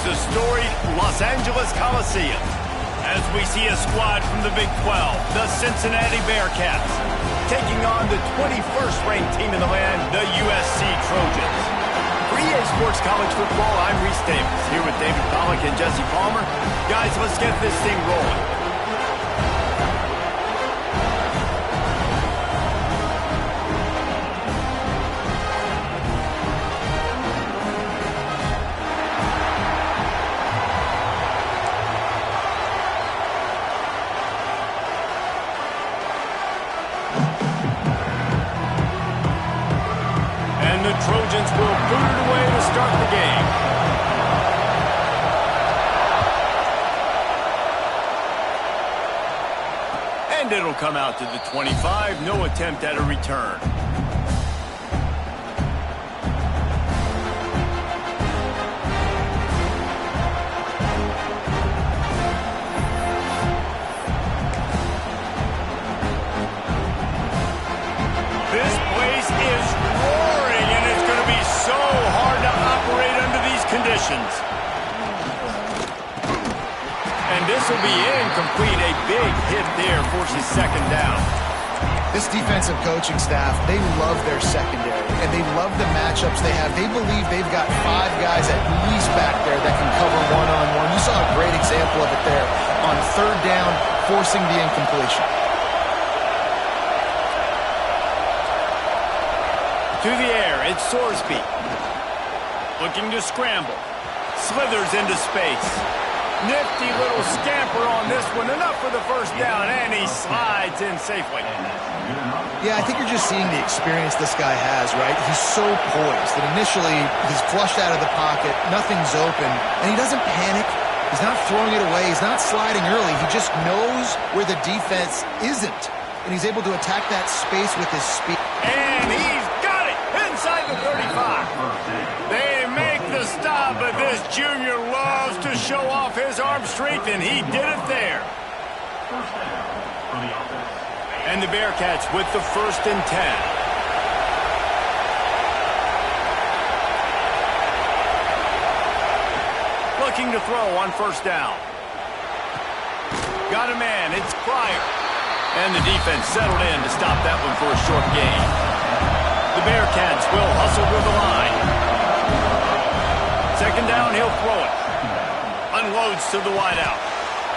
the storied Los Angeles Coliseum as we see a squad from the Big 12, the Cincinnati Bearcats, taking on the 21st ranked team in the land, the USC Trojans. For EA Sports College Football, I'm Reese Davis, here with David Pollack and Jesse Palmer. Guys, let's get this thing rolling. The Trojans will boot it away to start the game. And it'll come out to the 25. No attempt at a return. This place is roaring, and it's going to be so hard to operate under these conditions. And this will be incomplete. A big hit there forces second down. This defensive coaching staff, they love their secondary, and they love the matchups they have. They believe they've got 5 guys at least back there that can cover one-on-one. You saw a great example of it there on third down, forcing the incompletion. To the air, it's Sorsby. Looking to scramble. Slithers into space. Nifty little scamper on this one. Enough for the first down, and he slides in safely. Yeah, I think you're just seeing the experience this guy has, right? He's so poised that initially he's flushed out of the pocket, nothing's open, and he doesn't panic. He's not throwing it away. He's not sliding early. He just knows where the defense isn't, and he's able to attack that space with his speed. And he's inside the 35. They make the stop, but this junior loves to show off his arm strength, and he did it there. And the Bearcats with the 1st and 10. Looking to throw on 1st down. Got a man, it's Pryor. And the defense settled in to stop that one for a short gain. The Bearcats will hustle to the line. 2nd down, he'll throw it. Unloads to the wideout.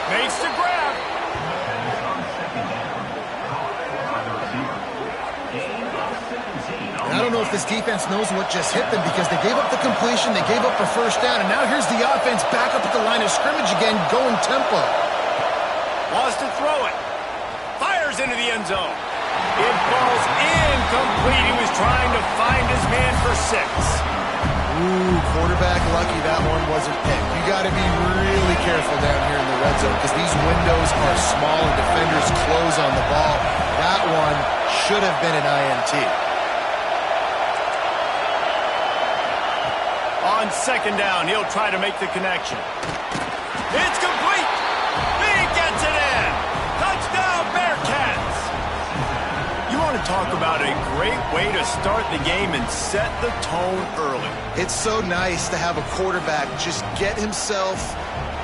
Makes the grab. And I don't know if this defense knows what just hit them because they gave up the completion, they gave up a 1st down, and now here's the offense back up at the line of scrimmage again, going tempo. Wants to throw it. Fires into the end zone. It falls incomplete. He was trying to find his man for 6. Ooh, quarterback lucky that one wasn't picked. You got to be really careful down here in the red zone because these windows are small and defenders close on the ball. That one should have been an INT. On 2nd down, he'll try to make the connection. It's complete. He gets it in. Touchdown, Bearcats. You want to talk about a great way to start the game and set the tone early. It's so nice to have a quarterback just get himself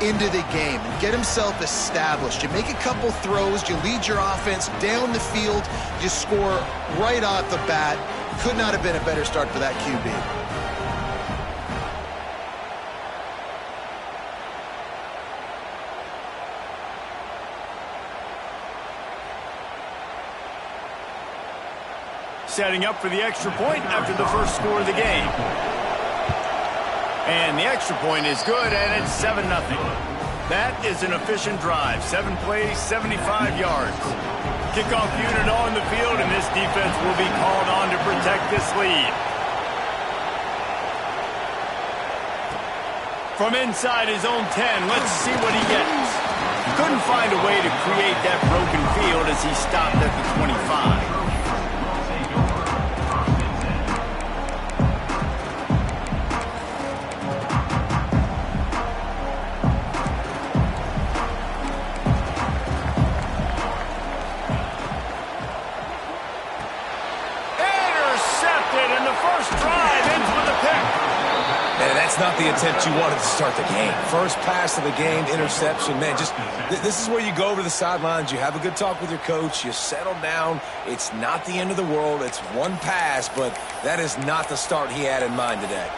into the game and get himself established. You make a couple throws, you lead your offense down the field, you score right off the bat. Could not have been a better start for that QB. Setting up for the extra point after the first score of the game. And the extra point is good, and it's 7-0. That is an efficient drive. 7 plays, 75 yards. Kickoff unit on the field, and this defense will be called on to protect this lead. From inside his own 10, let's see what he gets. Couldn't find a way to create that broken field as he stopped at the 25. That's not the attempt you wanted to start the game. First pass of the game, interception. Man, this is where you go over the sidelines. You have a good talk with your coach. You settle down. It's not the end of the world. It's one pass, but that is not the start he had in mind today.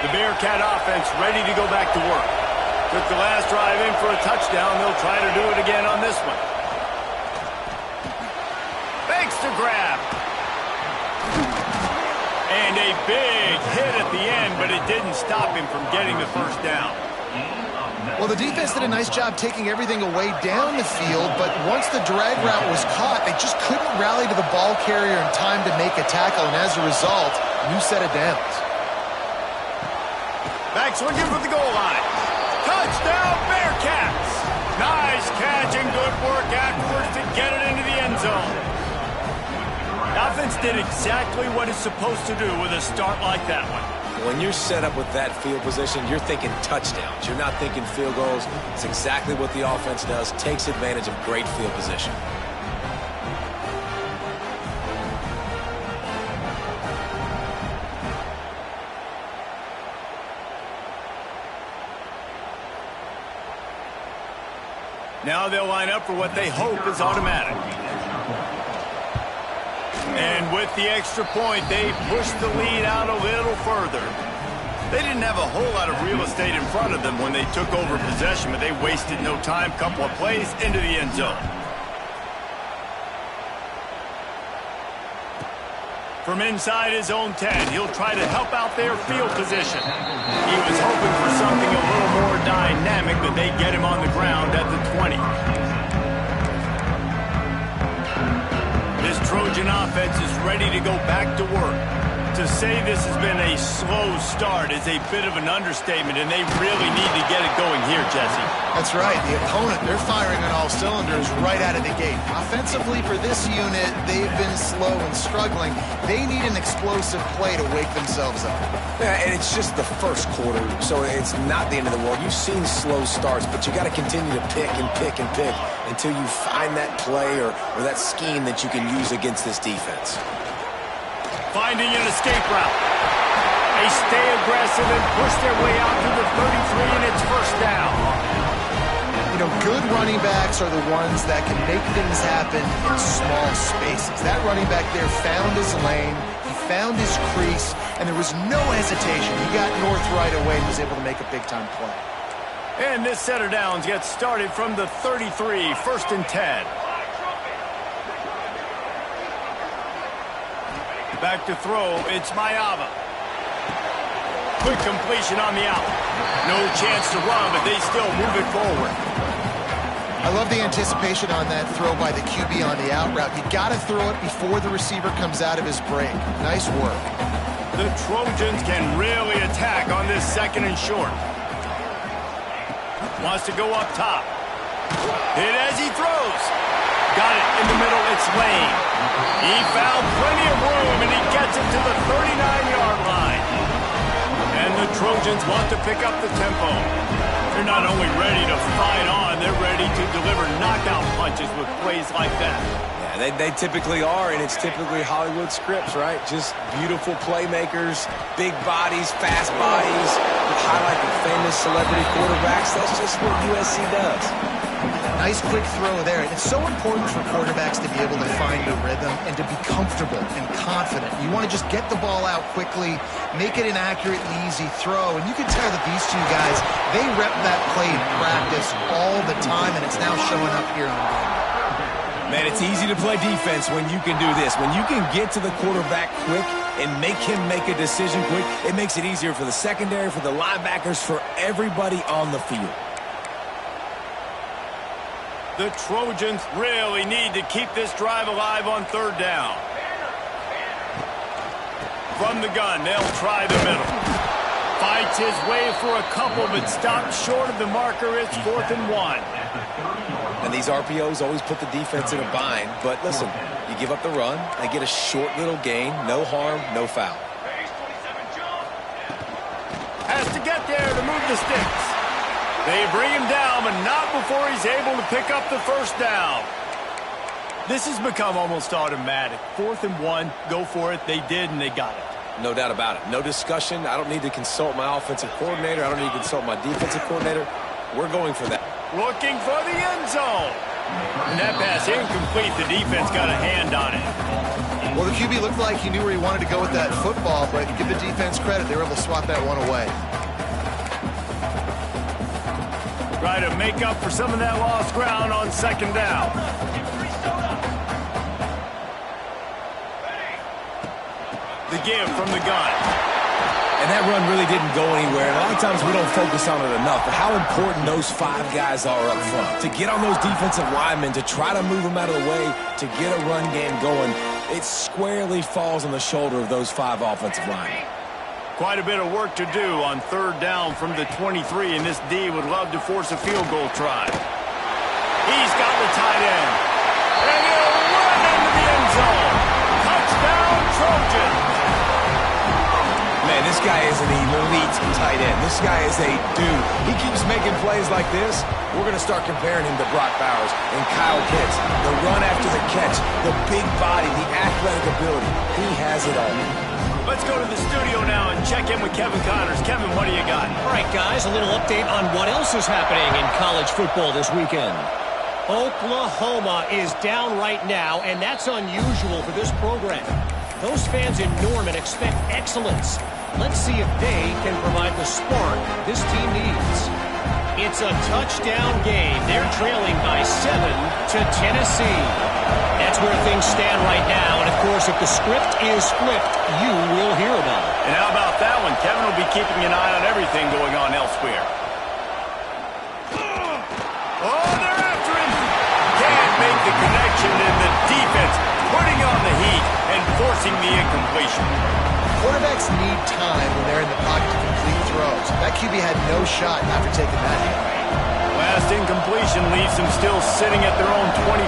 The Bearcat offense ready to go back to work. Took the last drive in for a touchdown. They'll try to do it again on this one. Fakes the grab. And a big hit at the end, but it didn't stop him from getting the first down. Well, the defense did a nice job taking everything away down the field, but once the drag route was caught, they just couldn't rally to the ball carrier in time to make a tackle, and as a result, new set of downs. Back swinging for the goal line. Touchdown, Bearcats! Nice catch and good work afterwards to get it into the end zone. The offense did exactly what it's supposed to do with a start like that one. When you're set up with that field position, you're thinking touchdowns. You're not thinking field goals. It's exactly what the offense does. Takes advantage of great field position. Now they'll line up for what they hope is automatic. And with the extra point, they pushed the lead out a little further. They didn't have a whole lot of real estate in front of them when they took over possession, but they wasted no time. Couple of plays into the end zone. From inside his own 10, he'll try to help out their field position. He was hoping for something a little more dynamic, but they get him on the ground at the 20. This Trojan offense is ready to go back to work. To say this has been a slow start is a bit of an understatement, and they really need to get it going here, Jesse. That's right. The opponent, they're firing on all cylinders right out of the gate. Offensively, for this unit, they've been slow and struggling. They need an explosive play to wake themselves up. Yeah, and it's just the first quarter, so it's not the end of the world. You've seen slow starts, but you got to continue to pick and pick and pick until you find that play or that scheme that you can use against this defense. Finding an escape route. They stay aggressive and push their way out to the 33, and it's first down. You know, good running backs are the ones that can make things happen in small spaces. That running back there found his lane, he found his crease, and there was no hesitation. He got north right away and was able to make a big-time play. And this set of downs gets started from the 33, first and 10. Back to throw, it's Mayava. Quick completion on the out. No chance to run, but they still move it forward. I love the anticipation on that throw by the QB on the out route. You got to throw it before the receiver comes out of his break. Nice work. The Trojans can really attack on this second and short. Wants to go up top. Hit as he throws. Got it in the middle, it's Lane. He found plenty of room, and he gets it to the 39-yard line. And the Trojans want to pick up the tempo. They're not only ready to fight on, they're ready to deliver knockout punches with plays like that. Yeah, they typically are, and it's typically Hollywood scripts, right? Just beautiful playmakers, big bodies, fast bodies, highlight the famous celebrity quarterbacks. That's just what USC does. Nice quick throw there. It's so important for quarterbacks to be able to find a rhythm and to be comfortable and confident. You want to just get the ball out quickly, make it an accurate and easy throw. And you can tell that these two guys, they rep that play in practice all the time, and it's now showing up here on game. Man, it's easy to play defense when you can do this. When you can get to the quarterback quick and make him make a decision quick, it makes it easier for the secondary, for the linebackers, for everybody on the field. The Trojans really need to keep this drive alive on third down. From the gun, they'll try the middle. Fights his way for a couple, but stopped short of the marker. It's 4th and 1. And these RPOs always put the defense in a bind. But listen, you give up the run, they get a short little gain, no harm, no foul. Has to get there to move the sticks. They bring him down, but not before he's able to pick up the first down. This has become almost automatic. 4th and 1, go for it. They did, and they got it. No doubt about it. No discussion. I don't need to consult my offensive coordinator. I don't need to consult my defensive coordinator. We're going for that. Looking for the end zone. And that pass incomplete. The defense got a hand on it. Well, the QB looked like he knew where he wanted to go with that football, but give the defense credit. They were able to swat that one away. Try to make up for some of that lost ground on 2nd down. The give from the gun. And that run really didn't go anywhere. And a lot of times we don't focus on it enough, but how important those 5 guys are up front. To get on those defensive linemen, to try to move them out of the way, to get a run game going, it squarely falls on the shoulder of those 5 offensive linemen. Quite a bit of work to do on 3rd down from the 23, and this D would love to force a field goal try. He's got the tight end. And he'll run into the end zone. Touchdown, Trojans. Man, this guy is an elite tight end. This guy is a dude. He keeps making plays like this. We're going to start comparing him to Brock Bowers and Kyle Pitts. The run after the catch, the big body, the athletic ability. He has it all. Let's go to the studio now and check in with Kevin Connors. Kevin, what do you got? All right, guys, a little update on what else is happening in college football this weekend. Oklahoma is down right now, and that's unusual for this program. Those fans in Norman expect excellence. Let's see if they can provide the spark this team needs. It's a touchdown game. They're trailing by 7 to Tennessee. That's where things stand right now. And, of course, if the script is flipped, you will hear about it. And how about that one? Kevin will be keeping an eye on everything going on elsewhere. Oh, they're after him. Can't make the connection, and the defense putting on the heat and forcing the incompletion. Quarterbacks need time when they're in the pocket to complete throws. That QB had no shot after taking that hit. Last incompletion leaves them still sitting at their own 25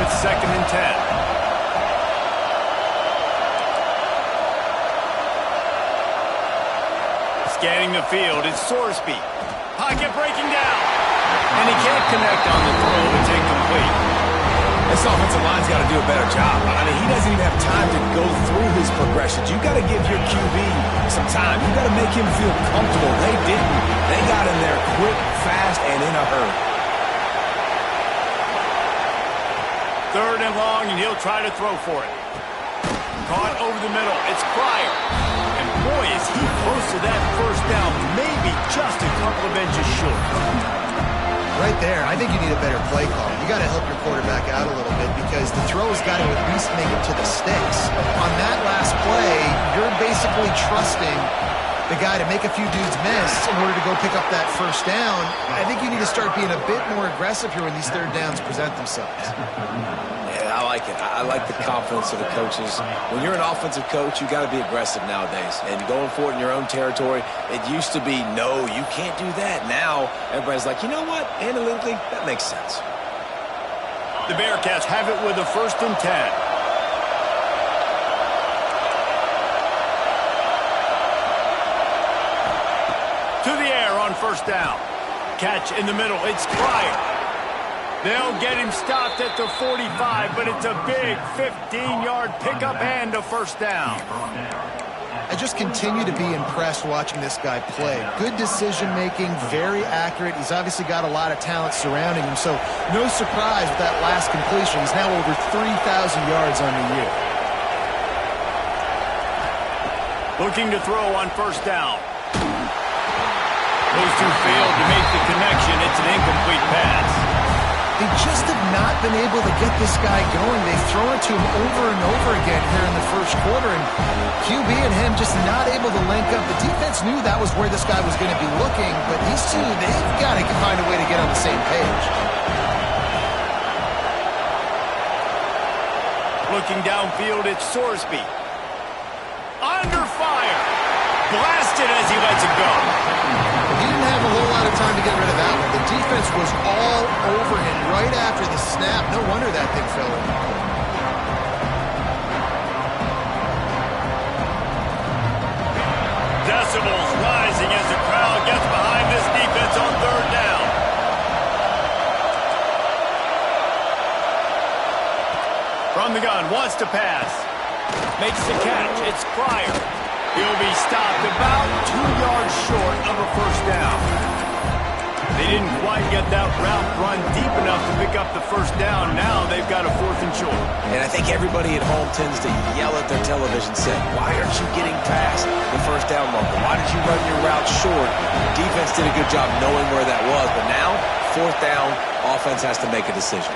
with 2nd and 10. Scanning the field, it's Sorsby. Pocket breaking down. And he can't connect on the throw. It's incomplete. This offensive line's got to do a better job. I mean, he doesn't even have time to go through his progressions. You got to give your QB some time. You got to make him feel comfortable. They didn't. They got in there quick, fast, and in a hurry. 3rd and long, and he'll try to throw for it. Caught over the middle. It's Pryor. And boy, is he close to that 1st down. Maybe just a couple of inches short. Right there, I think you need a better play call. You got to help your quarterback out a little bit because the throw's got to at least make it to the sticks. On that last play, you're basically trusting the guy to make a few dudes miss in order to go pick up that 1st down. I think you need to start being a bit more aggressive here when these 3rd downs present themselves. Yeah, I like it. I like the confidence of the coaches. When you're an offensive coach, you got to be aggressive nowadays. And going for it in your own territory, it used to be, no, you can't do that. Now, everybody's like, you know what? Analytically, that makes sense. The Bearcats have it with a 1st and 10. To the air on 1st down. Catch in the middle. It's Pryor. They'll get him stopped at the 45, but it's a big 15-yard pickup and a 1st down. I just continue to be impressed watching this guy play. Good decision-making, very accurate. He's obviously got a lot of talent surrounding him, so no surprise with that last completion. He's now over 3,000 yards on the year. Looking to throw on 1st down. Those two failed to make the connection. It's an incomplete pass. They just have not been able to get this guy going. They've thrown it to him over and over again here in the 1st quarter, and QB and him just not able to link up. The defense knew that was where this guy was going to be looking, but these two, they've got to find a way to get on the same page. Looking downfield, it's Sorsby. Under fire. Blasted as he lets it go. He didn't have a whole lot of time to get rid of that one. The defense was all over him right after the snap. No wonder that thing fell in. Decibels rising as the crowd gets behind this defense on 3rd down. the gun, wants to pass. Makes the catch. It's Pryor. He'll be stopped about 2 yards short of a first down. They didn't quite get that route run deep enough to pick up the first down. Now they've got a 4th and short. And I think everybody at home tends to yell at their television set, why aren't you getting past the first down marker? Why did you run your route short? Defense did a good job knowing where that was, but now, 4th down, offense has to make a decision.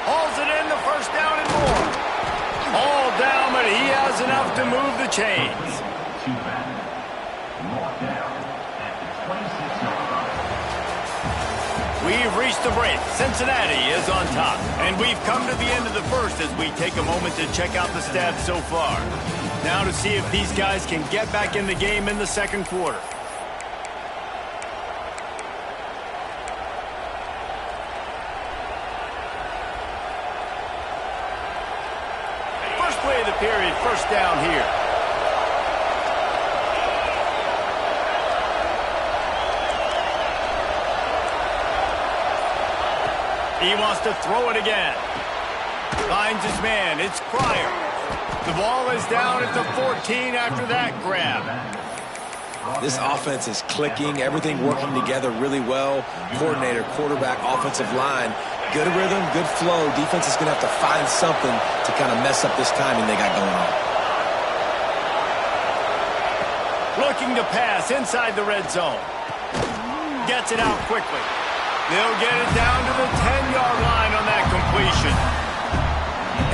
Hauls it in, the first down and more. All down, but he has enough to move the chains. We've reached the break. Cincinnati is on top. And we've come to the end of the first as we take a moment to check out the stats so far. Now to see if these guys can get back in the game in the second quarter. First play of the period, first down here. He wants to throw it again. Finds his man. It's Pryor. The ball is down at the 14 after that grab. This offense is clicking. Everything working together really well. Coordinator, quarterback, offensive line. Good rhythm, good flow. Defense is going to have to find something to kind of mess up this timing they got going on. Looking to pass inside the red zone. Gets it out quickly. They'll get it down to the 10-yard line on that completion.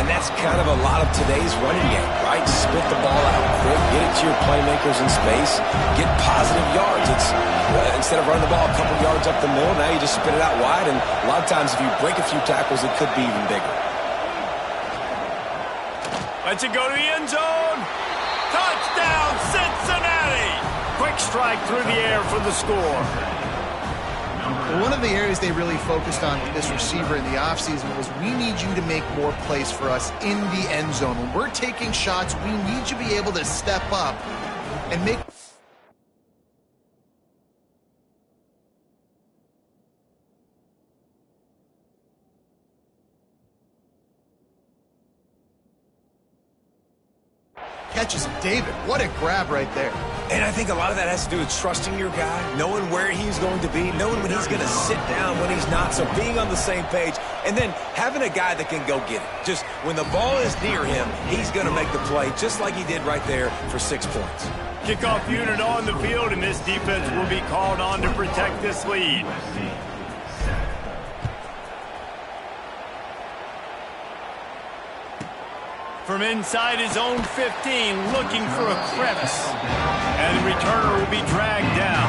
And that's kind of a lot of today's running game, right? Spit the ball out quick, get it to your playmakers in space, get positive yards. It's instead of running the ball a couple yards up the middle, now you just spit it out wide, and a lot of times if you break a few tackles, it could be even bigger. Lets it go to the end zone. Touchdown, Cincinnati! Quick strike through the air for the score. One of the areas they really focused on with this receiver in the offseason was we need you to make more plays for us in the end zone. When we're taking shots, we need you to be able to step up and make... catches him. David, what a grab right there. And I think a lot of that has to do with trusting your guy, knowing where he's going to be, knowing when he's going to sit down, when he's not, so being on the same page, and then having a guy that can go get it. Just when the ball is near him, he's going to make the play, just like he did right there for 6 points. Kickoff unit on the field, and this defense will be called on to protect this lead. From inside his own 15, looking for a crevice. And the returner will be dragged down.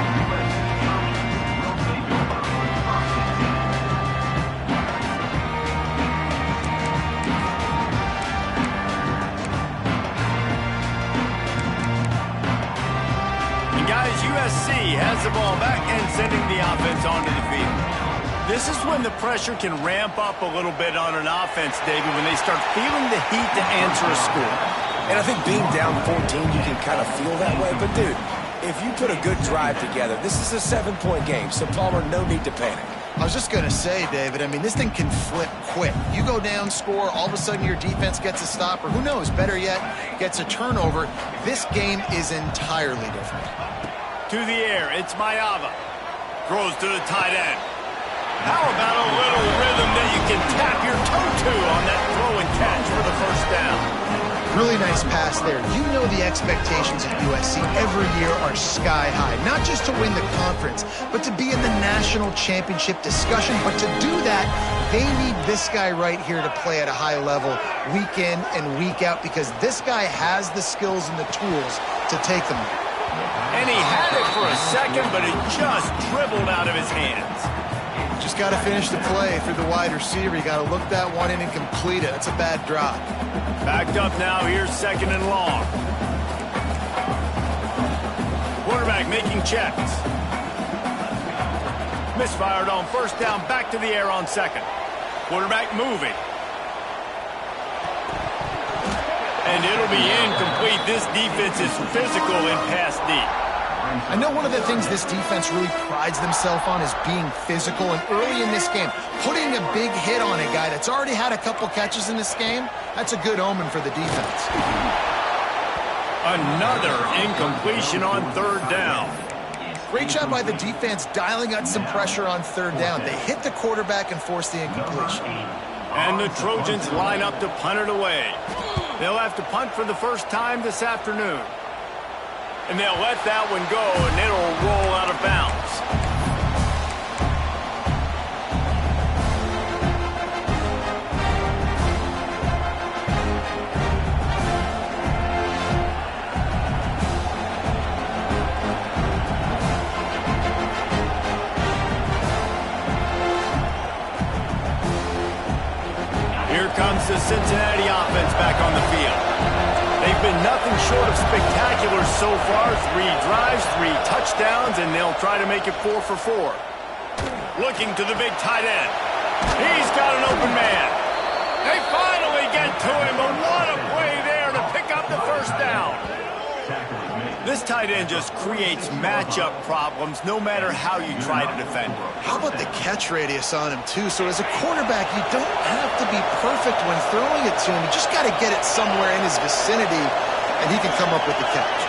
And guys, USC has the ball back and sending the offense onto the field. This is when the pressure can ramp up a little bit on an offense, David, when they start feeling the heat to answer a score. And I think being down 14, you can kind of feel that way. But, dude, if you put a good drive together, this is a 7-point game. So, Palmer, no need to panic. I was just going to say, David, I mean, this thing can flip quick. You go down, score, all of a sudden your defense gets a stop, or who knows, better yet, gets a turnover. This game is entirely different. To the air, it's Mayava. Throws to the tight end. How about a little rhythm that you can tap your toe to on that throw and catch for the first down? Really nice pass there. You know the expectations at USC every year are sky high. Not just to win the conference, but to be in the national championship discussion. But to do that, they need this guy right here to play at a high level week in and week out, because this guy has the skills and the tools to take them there. And he had it for a second, but it just dribbled out of his hands. Just got to finish the play through the wide receiver. You got to look that one in and complete it. That's a bad drop. Backed up now. Here's second and long. Quarterback making checks. Misfired on first down. Back to the air on second. Quarterback moving. And it'll be incomplete. This defense is physical and pass deep. I know one of the things this defense really prides themselves on is being physical, and early in this game, putting a big hit on a guy that's already had a couple catches in this game, that's a good omen for the defense. Another incompletion on third down. Great job by the defense dialing out some pressure on third down. They hit the quarterback and forced the incompletion. And the Trojans line up to punt it away. They'll have to punt for the first time this afternoon. And they'll let that one go, and it'll roll out of bounds. Here comes the Cincinnati offense back on the field. They've been nothing short of spectacular so far. 3 drives, 3 touchdowns, and they'll try to make it 4 for 4. Looking to the big tight end. He's got an open man. They finally get to him, but what a play there to pick up the first down. This tight end just creates matchup problems no matter how you try to defend him. How about the catch radius on him, too? So as a quarterback, you don't have to be perfect when throwing it to him. You just got to get it somewhere in his vicinity, and he can come up with the catch.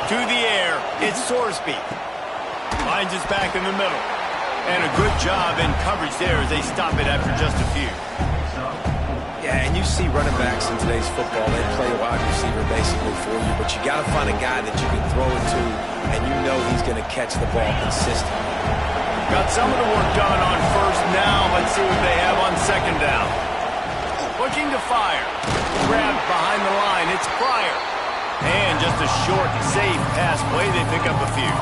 To the air, it's Sorsby. Finds his back in the middle. And a good job in coverage there as they stop it after just a few. Yeah, and you see running backs in today's football, they play a wide receiver basically for you, but you got to find a guy that you can throw it to, and you know he's going to catch the ball consistently. Got some of the work done on first now. Let's see what they have on second down. Looking to fire. Grabbed behind the line. It's Pryor. And just a short, safe pass play. They pick up a few.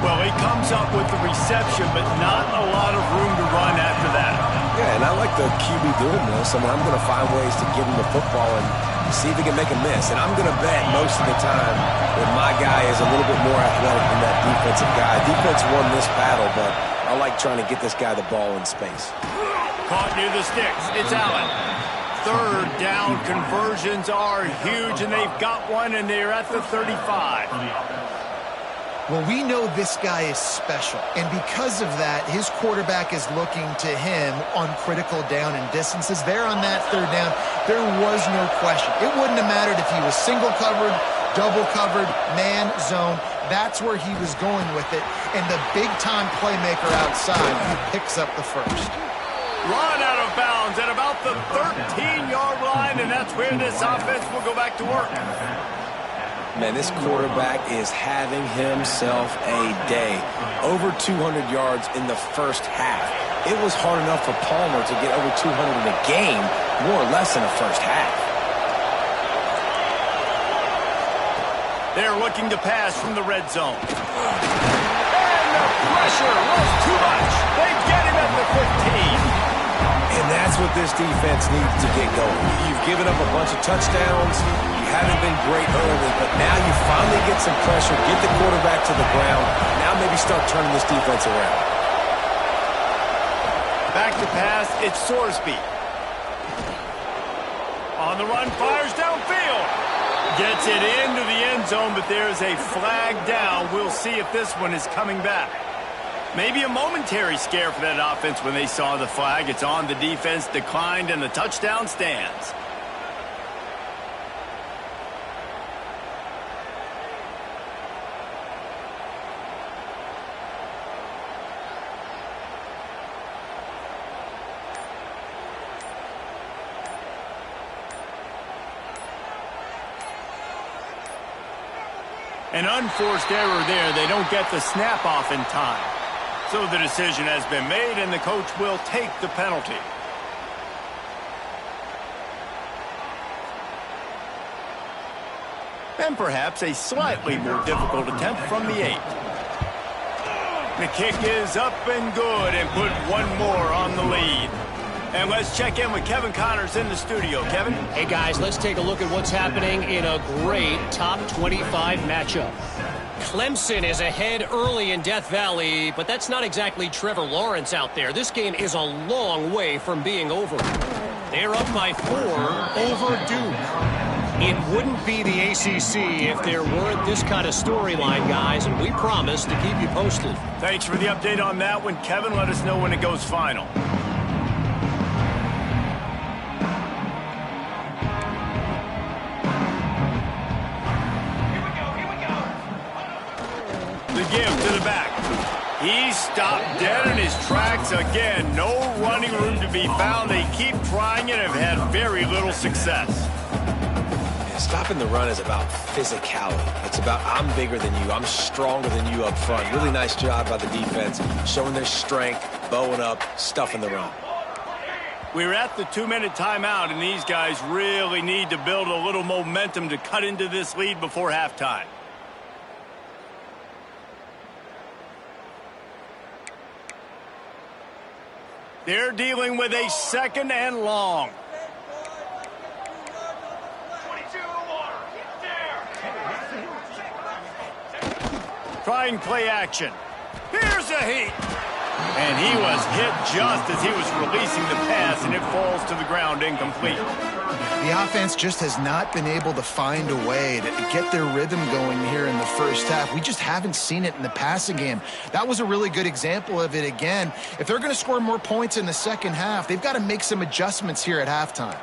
Well, he comes up with the reception, but not a lot of room to run after that. Yeah, and I like the QB doing this. I mean, I'm going to find ways to give him the football and see if he can make a miss. And I'm going to bet most of the time that my guy is a little bit more athletic than that defensive guy. Defense won this battle, but I like trying to get this guy the ball in space. Caught near the sticks. It's Allen. Third down conversions are huge, and they've got one, and they're at the 35. Well, we know this guy is special, and because of that, his quarterback is looking to him on critical down and distances. There on that third down, there was no question. It wouldn't have mattered if he was single covered, double covered, man, zone. That's where he was going with it, and the big-time playmaker outside, he picks up the first. Run out of bounds at about the 13-yard line, and that's where this offense will go back to work. Man, this quarterback is having himself a day. Over 200 yards in the first half. It was hard enough for Palmer to get over 200 in a game, more or less in the first half. They're looking to pass from the red zone. And the pressure was too much. They get him at the 15. And that's what this defense needs to get going. You've given up a bunch of touchdowns. You haven't been great early, but now you finally get some pressure, get the quarterback to the ground. Now maybe start turning this defense around. Back to pass, it's Sorsby. On the run, fires downfield. Gets it into the end zone, but there's a flag down. We'll see if this one is coming back. Maybe a momentary scare for that offense when they saw the flag. It's on, the defense declined, and the touchdown stands. An unforced error there. They don't get the snap off in time. So the decision has been made, and the coach will take the penalty. And perhaps a slightly more difficult attempt from the 8. The kick is up and good, and put one more on the lead. And let's check in with Kevin Connors in the studio. Kevin? Hey, guys, let's take a look at what's happening in a great top 25 matchup. Clemson is ahead early in Death Valley, but that's not exactly Trevor Lawrence out there. This game is a long way from being over. They're up by 4 over Duke. It wouldn't be the ACC if there weren't this kind of storyline, guys, and we promise to keep you posted. Thanks for the update on that one, Kevin. Let us know when it goes final. The give to the back. He stopped dead in his tracks again. No running room to be found. They keep trying and have had very little success. Stopping the run is about physicality. It's about I'm bigger than you. I'm stronger than you up front. Really nice job by the defense, showing their strength, bowing up, stuffing the run. We're at the 2-minute timeout, and these guys really need to build a little momentum to cut into this lead before halftime. They're dealing with a 2nd and long. Trying play action. Here's a heat. And he was hit just as he was releasing the pass, and it falls to the ground incomplete. The offense just has not been able to find a way to get their rhythm going here in the first half. We just haven't seen it in the passing game. That was a really good example of it again. If they're going to score more points in the second half, they've got to make some adjustments here at halftime.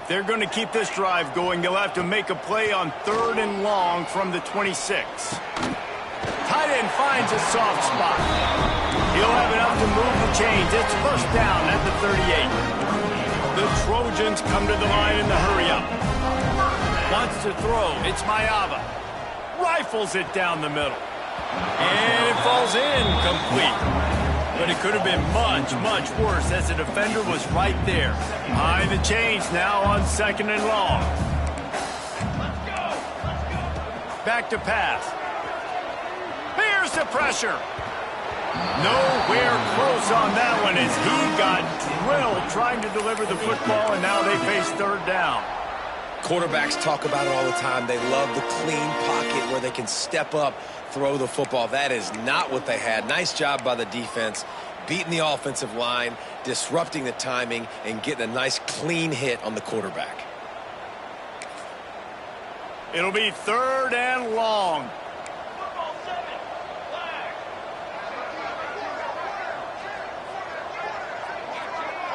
If they're going to keep this drive going, they'll have to make a play on 3rd and long from the 26. Tight end finds a soft spot. He'll have enough to move the chains. It's 1st down at the 38. The Trojans come to the line in the hurry-up. Wants to throw. It's Mayava. Rifles it down the middle. And it falls incomplete. But it could have been much, much worse as the defender was right there. Behind the chains now on 2nd and long. Back to pass. Here's the pressure. Nowhere close on that one as he got drilled trying to deliver the football, and now they face 3rd down. Quarterbacks talk about it all the time. They love the clean pocket where they can step up, throw the football. That is not what they had. Nice job by the defense, beating the offensive line, disrupting the timing, and getting a nice clean hit on the quarterback. It'll be 3rd and long.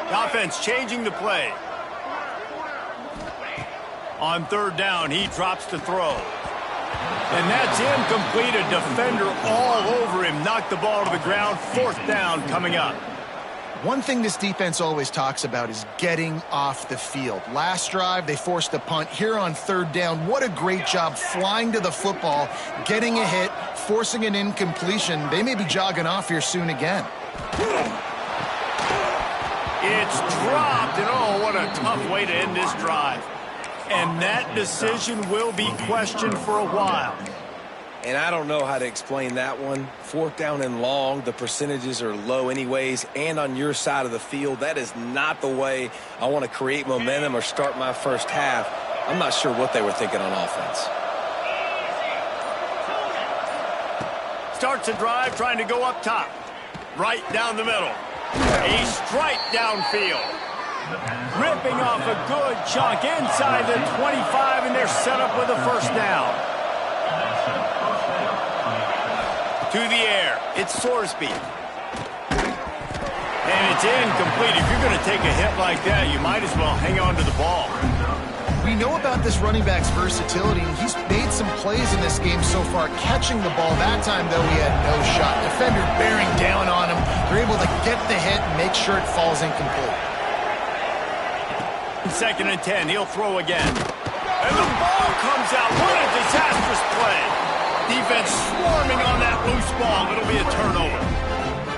The offense changing the play. On 3rd down, he drops to throw. And that's incomplete. A defender all over him. Knocked the ball to the ground. 4th down coming up. One thing this defense always talks about is getting off the field. Last drive, they forced a punt. Here on 3rd down, what a great job flying to the football, getting a hit, forcing an incompletion. They may be jogging off here soon again. It's dropped, and oh, what a tough way to end this drive. And that decision will be questioned for a while. And I don't know how to explain that one. 4th down and long, the percentages are low anyways, and on your side of the field, that is not the way I want to create momentum or start my first half. I'm not sure what they were thinking on offense. Starts a drive trying to go up top. Right down the middle. A strike downfield. Ripping off a good chunk inside the 25, and they're set up with a 1st down. To the air. It's Sorsby. And it's incomplete. If you're going to take a hit like that, you might as well hang on to the ball. We know about this running back's versatility, and he's made some plays in this game so far, catching the ball. That time, though, he had no shot. Defender bearing down on him. They're able to get the hit and make sure it falls incomplete. 2nd and 10. He'll throw again. And the ball comes out. What a disastrous play. Defense swarming on that loose ball. It'll be a turnover.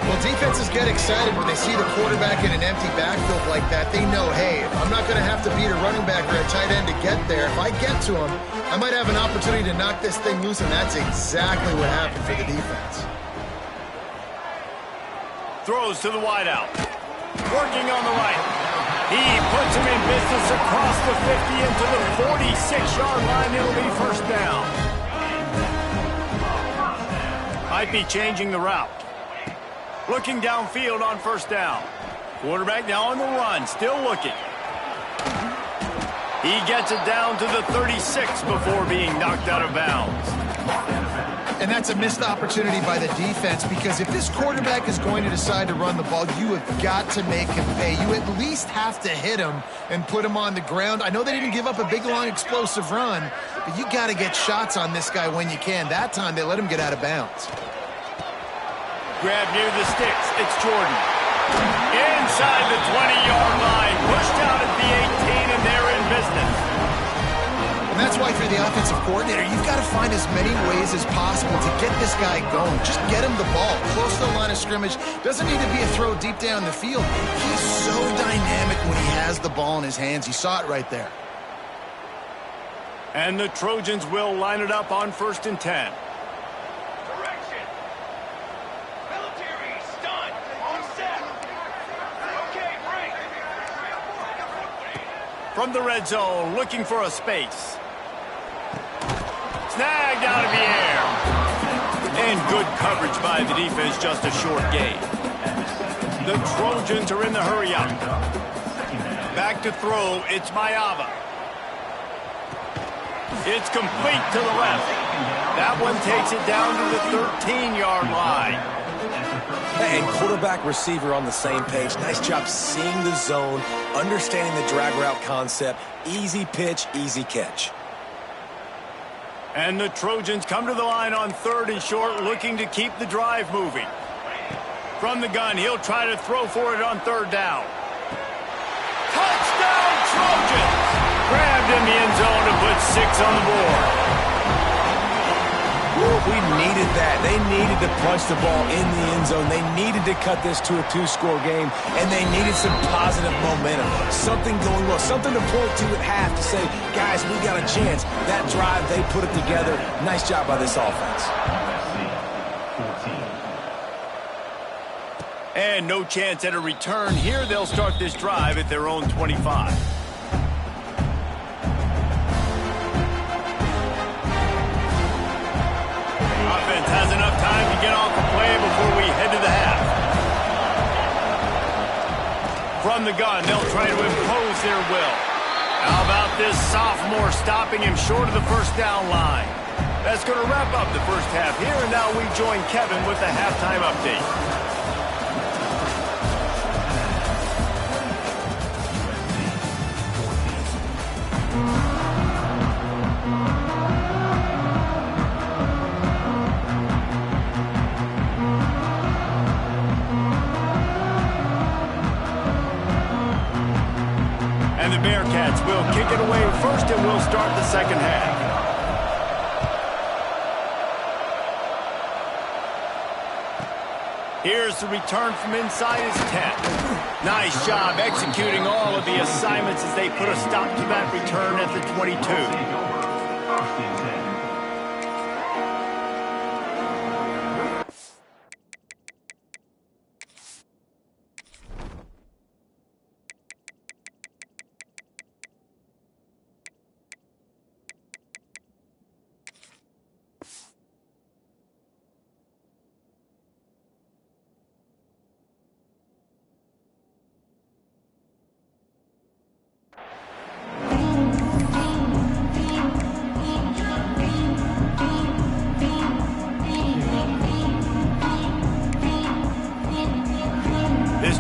Well, defenses get excited when they see the quarterback in an empty backfield like that. They know, hey, I'm not going to have to beat a running back or a tight end to get there. If I get to him, I might have an opportunity to knock this thing loose, and that's exactly what happened for the defense. Throws to the wideout. Working on the right. He puts him in business across the 50 into the 46-yard line. It'll be 1st down. Might be changing the route. Looking downfield on first down. Quarterback now on the run, still looking. He gets it down to the 36 before being knocked out of bounds. And that's a missed opportunity by the defense, because if this quarterback is going to decide to run the ball, you have got to make him pay. You at least have to hit him and put him on the ground. I know they didn't give up a big, long, explosive run, but you got to get shots on this guy when you can. That time they let him get out of bounds. Grab near the sticks. It's Jordan. Inside the 20-yard line. Pushed out at the 18, and they're in business. And that's why, if you're the offensive coordinator, you've got to find as many ways as possible to get this guy going. Just get him the ball close to the line of scrimmage. Doesn't need to be a throw deep down the field. He's so dynamic when he has the ball in his hands. You saw it right there. And the Trojans will line it up on 1st and 10. From the red zone, looking for a space. Snagged out of the air. And good coverage by the defense, just a short gain. The Trojans are in the hurry-up. Back to throw, it's Mayava. It's complete to the left. That one takes it down to the 13-yard line. And quarterback, receiver on the same page. Nice job seeing the zone, understanding the drag route concept. Easy pitch, easy catch. And the Trojans come to the line on 3rd and short, looking to keep the drive moving. From the gun, he'll try to throw for it on 3rd down. Touchdown, Trojans! Grabbed in the end zone to put 6 on the board. We needed that. They needed to punch the ball in the end zone. They needed to cut this to a 2-score game, and they needed some positive momentum. Something going well, something to point to at half to say, guys, we got a chance. That drive, they put it together. Nice job by this offense. And no chance at a return here. They'll start this drive at their own 25. Offense has enough time to get off the play before we head to the half. From the gun, they'll try to impose their will. How about this sophomore stopping him short of the first down line? That's going to wrap up the first half here, and now we join Kevin with the halftime update. And the Bearcats will kick it away first, and we'll start the second half. Here's the return from inside his 10. Nice job executing all of the assignments as they put a stop to that return at the 22.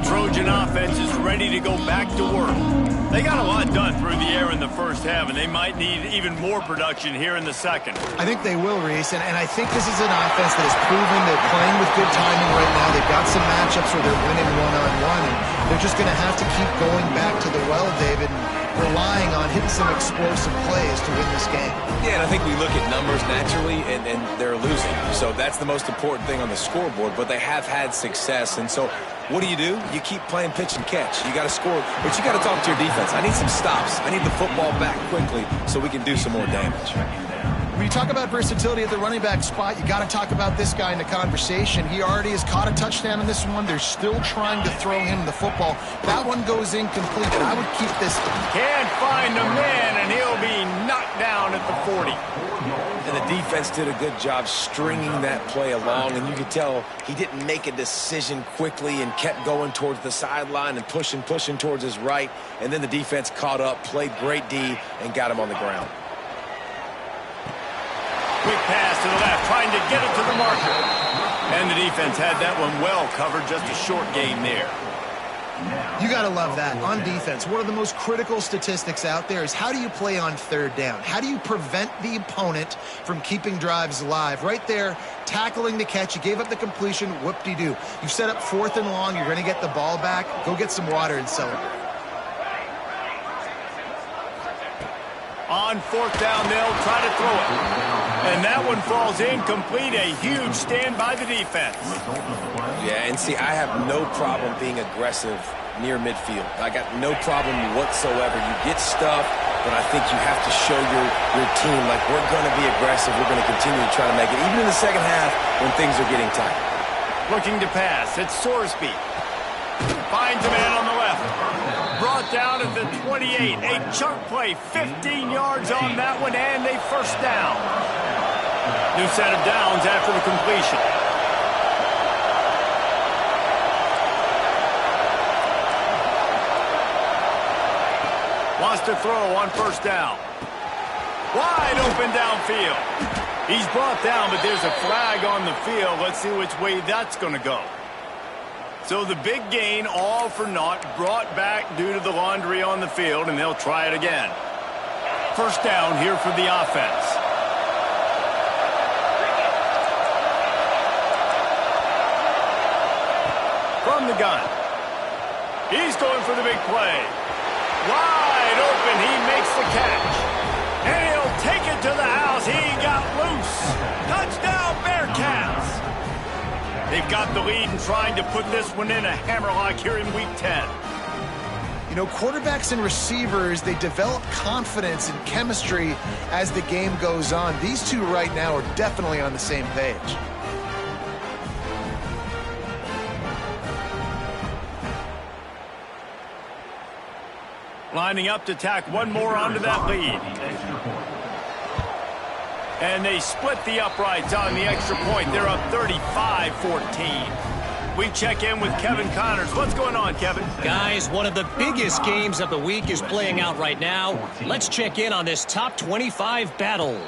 Trojan offense is ready to go back to work. They got a lot done through the air in the first half, and they might need even more production here in the second. I think they will, Reese, and I think this is an offense that has proven they're playing with good timing right now. They've got some matchups where they're winning one-on-one, and they're just going to have to keep going back to the well, David, and relying on hitting some explosive plays to win this game. Yeah, and I think we look at numbers naturally, and they're losing. So that's the most important thing on the scoreboard, but they have had success. And so what do? You keep playing pitch and catch. You got to score, but you got to talk to your defense. I need some stops. I need the football back quickly so we can do some more damage. When you talk about versatility at the running back spot, you got to talk about this guy in the conversation. He already has caught a touchdown in this one. They're still trying to throw him the football. That one goes incomplete, and I would keep this. Can't find a man, and he'll be knocked down at the 40. And And the defense did a good job stringing that play along, and you could tell he didn't make a decision quickly and kept going towards the sideline and pushing towards his right, and then the defense caught up, played great D, and got him on the ground. Quick pass to the left, trying to get it to the marker. And the defense had that one well covered, just a short gain there. You got to love that. On defense, one of the most critical statistics out there is how do you play on third down? How do you prevent the opponent from keeping drives alive? Right there, tackling the catch. You gave up the completion. Whoop-de-doo. You set up 4th and long. You're going to get the ball back. Go get some water and celebrate. On 4th down, they'll try to throw it. And that one falls incomplete. A huge stand by the defense. Yeah, and see, I have no problem being aggressive near midfield. I got no problem whatsoever. You get stuff, but I think you have to show your team, like, we're going to be aggressive. We're going to continue to try to make it, even in the second half when things are getting tight. Looking to pass. It's Sorsby. Finds a man on the left. Brought down at the 28. A chunk play. 15 yards on that one, and a first down. New set of downs after the completion. Wants to throw on first down. Wide open downfield. He's brought down, but there's a flag on the field. Let's see which way that's going to go. So the big gain, all for naught, brought back due to the laundry on the field, and they'll try it again. First down here for the offense. From the gun. He's going for the big play. Wide open, he makes the catch. And he'll take it to the house. He got loose. Touchdown, Bearcats. They've got the lead and trying to put this one in a hammerlock here in Week 10. You know, quarterbacks and receivers, they develop confidence and chemistry as the game goes on. These two right now are definitely on the same page. Lining up to tack one more onto that lead. And they split the uprights on the extra point. They're up 35-14. We check in with Kevin Connors. What's going on, Kevin? Guys, one of the biggest games of the week is playing out right now. Let's check in on this top 25 battle.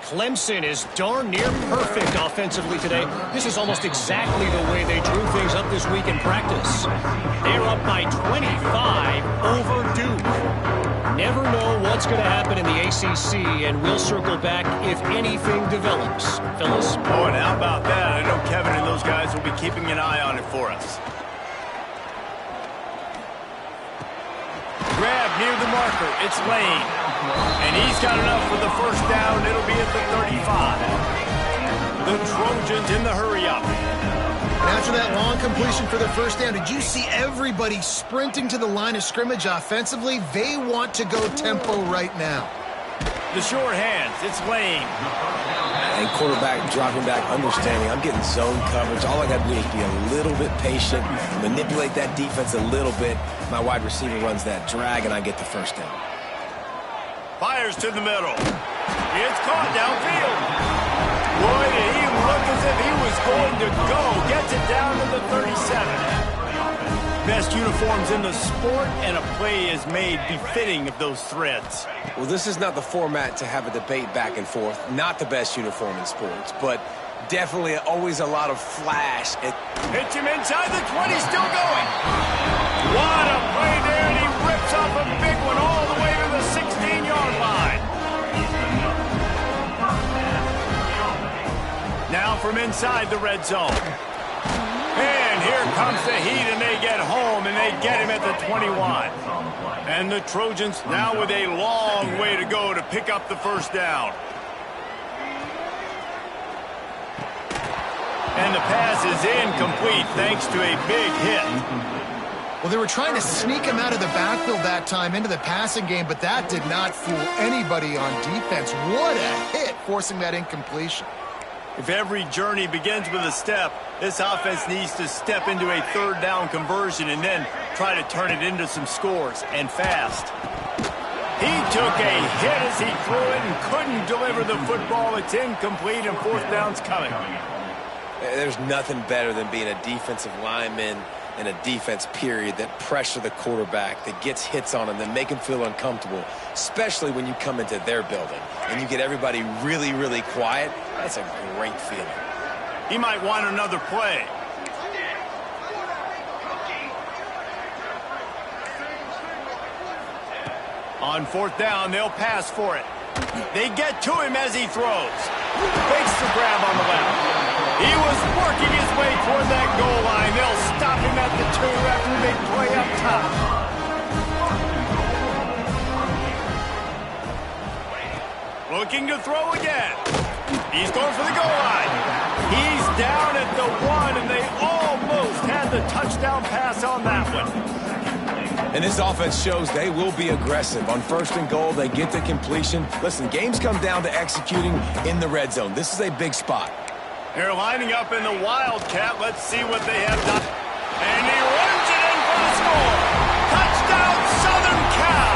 Clemson is darn near perfect offensively today. This is almost exactly the way they drew things up this week in practice. They're up by 25 over Duke. Never know what's going to happen in the ACC, and we'll circle back if anything develops. Phyllis? Oh, and how about that? I know Kevin and those guys will be keeping an eye on it for us. Grab near the marker. It's Lane. And he's got enough for the first down. It'll be at the 35. The Trojans in the hurry-up. And after that long completion for the first down, did you see everybody sprinting to the line of scrimmage offensively? They want to go tempo right now. The short hands. It's Lane. And quarterback dropping back, understanding I'm getting zone coverage. All I got to do is be a little bit patient, manipulate that defense a little bit. My wide receiver runs that drag, and I get the first down. Fires to the middle. It's caught downfield. Boy, did he look as if he was going to go. Gets it down to the 37. Best uniforms in the sport, and a play is made befitting of those threads. Well, this is not the format to have a debate back and forth. Not the best uniform in sports, but definitely always a lot of flash. Hits him inside the 20, still going. What a play there, and he rips off a big one all the way to the 16-yard line. Now from inside the red zone. And here comes the heat, and they get home, and they get him at the 21. And the Trojans now with a long way to go to pick up the first down. And the pass is incomplete thanks to a big hit. Well, they were trying to sneak him out of the backfield that time into the passing game, but that did not fool anybody on defense. What a hit, forcing that incompletion. If every journey begins with a step, this offense needs to step into a third down conversion and then try to turn it into some scores, and fast. He took a hit as he threw it and couldn't deliver the football. It's incomplete and fourth down's coming. There's nothing better than being a defensive lineman and a defense period that pressure the quarterback, that gets hits on him, that make him feel uncomfortable, especially when you come into their building and you get everybody really, really quiet. That's a great feeling. He might want another play. On fourth down, they'll pass for it. They get to him as he throws. Fakes the grab on the left. He was working his way toward that goal line. They'll stop him at the 2 after a big play up top. Looking to throw again. He's going for the goal line. He's down at the 1, and they almost had the touchdown pass on that one. And this offense shows they will be aggressive. On first and goal, they get the completion. Listen, games come down to executing in the red zone. This is a big spot. They're lining up in the Wildcat. Let's see what they have done. And he runs it in for the score. Touchdown, Southern Cal.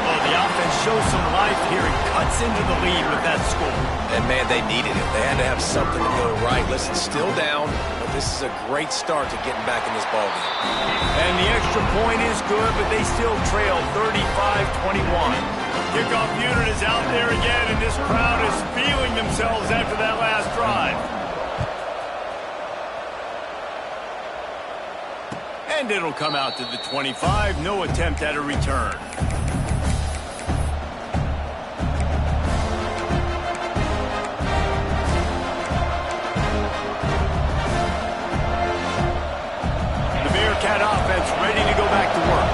Well, the offense shows some life here and cuts into the lead with that score. And, man, they needed it. They had to have something to go right. Listen, still down, but this is a great start to getting back in this ballgame. And the extra point is good, but they still trail 35-21. Kickoff unit is out there again, and this crowd is feeling themselves after that last drive. And it'll come out to the 25. No attempt at a return. Bearcat offense ready to go back to work.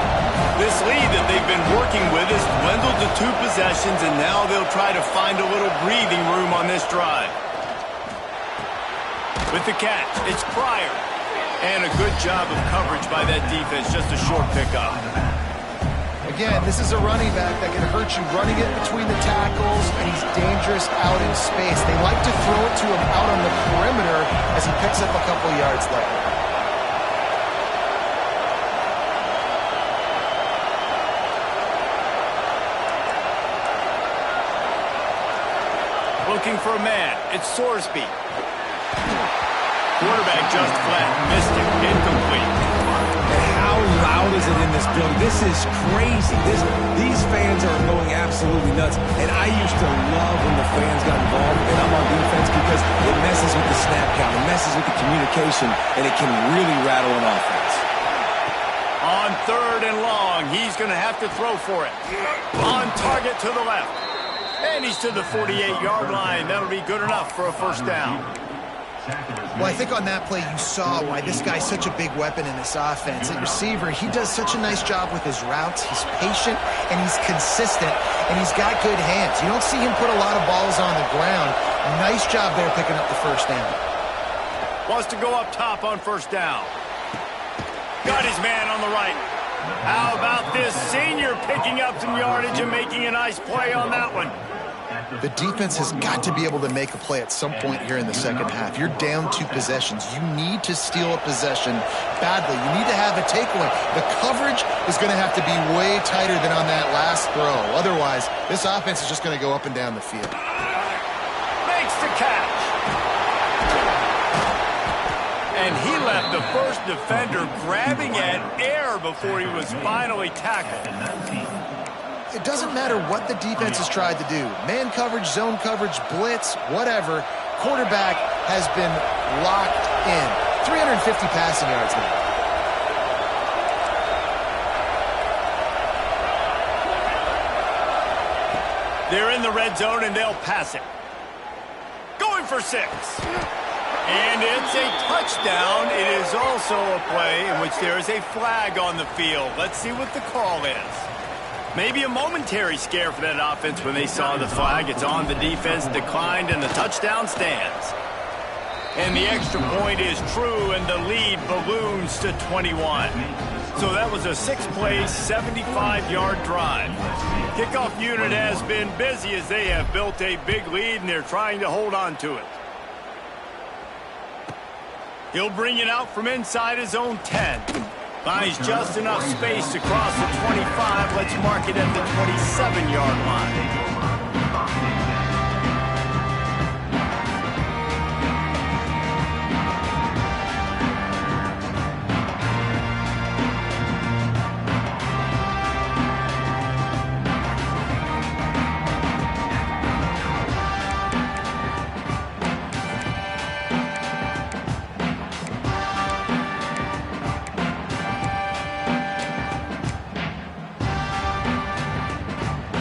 This lead that they've been working with has dwindled to 2 possessions, and now they'll try to find a little breathing room on this drive. With the catch, it's Pryor. And a good job of coverage by that defense, just a short pickup. Again, this is a running back that can hurt you running it between the tackles, and he's dangerous out in space. They like to throw it to him out on the perimeter as he picks up a couple yards later. Looking for a man. It's Sorsby. Quarterback just flat. Missed it. Incomplete. And how loud is it in this building? This is crazy. These fans are going absolutely nuts. And I used to love when the fans got involved, and I'm on defense, because it messes with the snap count. It messes with the communication, and it can really rattle an offense. On third and long, he's going to have to throw for it. On target to the left. And he's to the 48-yard line. That'll be good enough for a first down. Well, I think on that play you saw why this guy's such a big weapon in this offense. At receiver, he does such a nice job with his routes. He's patient, and he's consistent, and he's got good hands. You don't see him put a lot of balls on the ground. Nice job there picking up the first down. Wants to go up top on first down. Got his man on the right. How about this senior picking up some yardage and making a nice play on that one? The defense has got to be able to make a play at some point here in the second half. You're down 2 possessions. You need to steal a possession badly. You need to have a takeaway. The coverage is going to have to be way tighter than on that last throw. Otherwise, this offense is just going to go up and down the field. Makes the catch. And he left the first defender grabbing at air before he was finally tackled. It doesn't matter what the defense has tried to do. Man coverage, zone coverage, blitz, whatever. Quarterback has been locked in. 350 passing yards now. They're in the red zone, and they'll pass it. Going for 6. And it's a touchdown. It is also a play in which there is a flag on the field. Let's see what the call is. Maybe a momentary scare for that offense when they saw the flag. It's on, the defense declined, and the touchdown stands. And the extra point is true, and the lead balloons to 21. So that was a 6-play, 75-yard drive. Kickoff unit has been busy as they have built a big lead, and they're trying to hold on to it. He'll bring it out from inside his own 10. Finds just enough space to cross the 25. Let's mark it at the 27-yard line.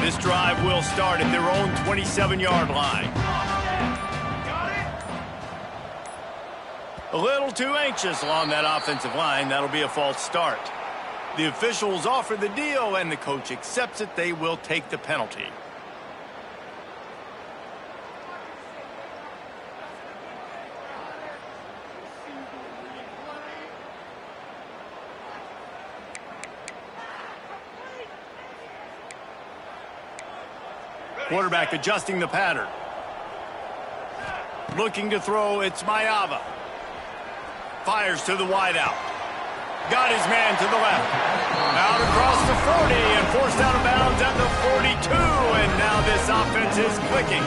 This drive will start at their own 27-yard line. A little too anxious along that offensive line. That'll be a false start. The officials offer the deal, and the coach accepts it. They will take the penalty. Quarterback adjusting the pattern. Looking to throw, it's Mayava. Fires to the wideout. Got his man to the left. Out across the 40 and forced out of bounds at the 42. And now this offense is clicking.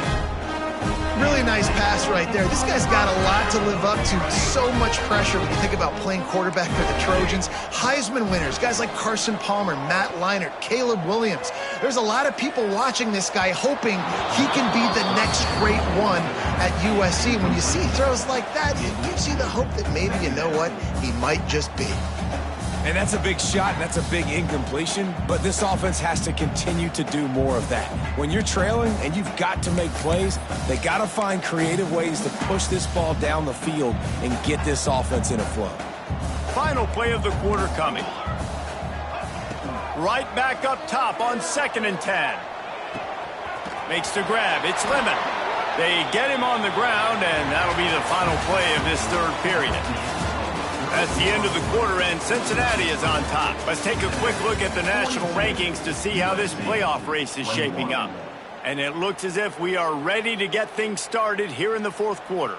Really nice pass right there. This guy's got a lot to live up to. So much pressure when you think about playing quarterback for the Trojans. Heisman winners, guys like Carson Palmer, Matt Leinart, Caleb Williams. There's a lot of people watching this guy hoping he can be the next great one at USC. When you see throws like that, it gives you the hope that maybe, you know what, he might just be. And that's a big shot, and that's a big incompletion, but this offense has to continue to do more of that. When you're trailing and you've got to make plays, they got to find creative ways to push this ball down the field and get this offense in a flow. Final play of the quarter coming. Right back up top on 2nd and 10. Makes the grab. It's Lemon. They get him on the ground, and that'll be the final play of this third period. That's the end of the quarter, and Cincinnati is on top. Let's take a quick look at the national rankings to see how this playoff race is shaping up. And it looks as if we are ready to get things started here in the fourth quarter.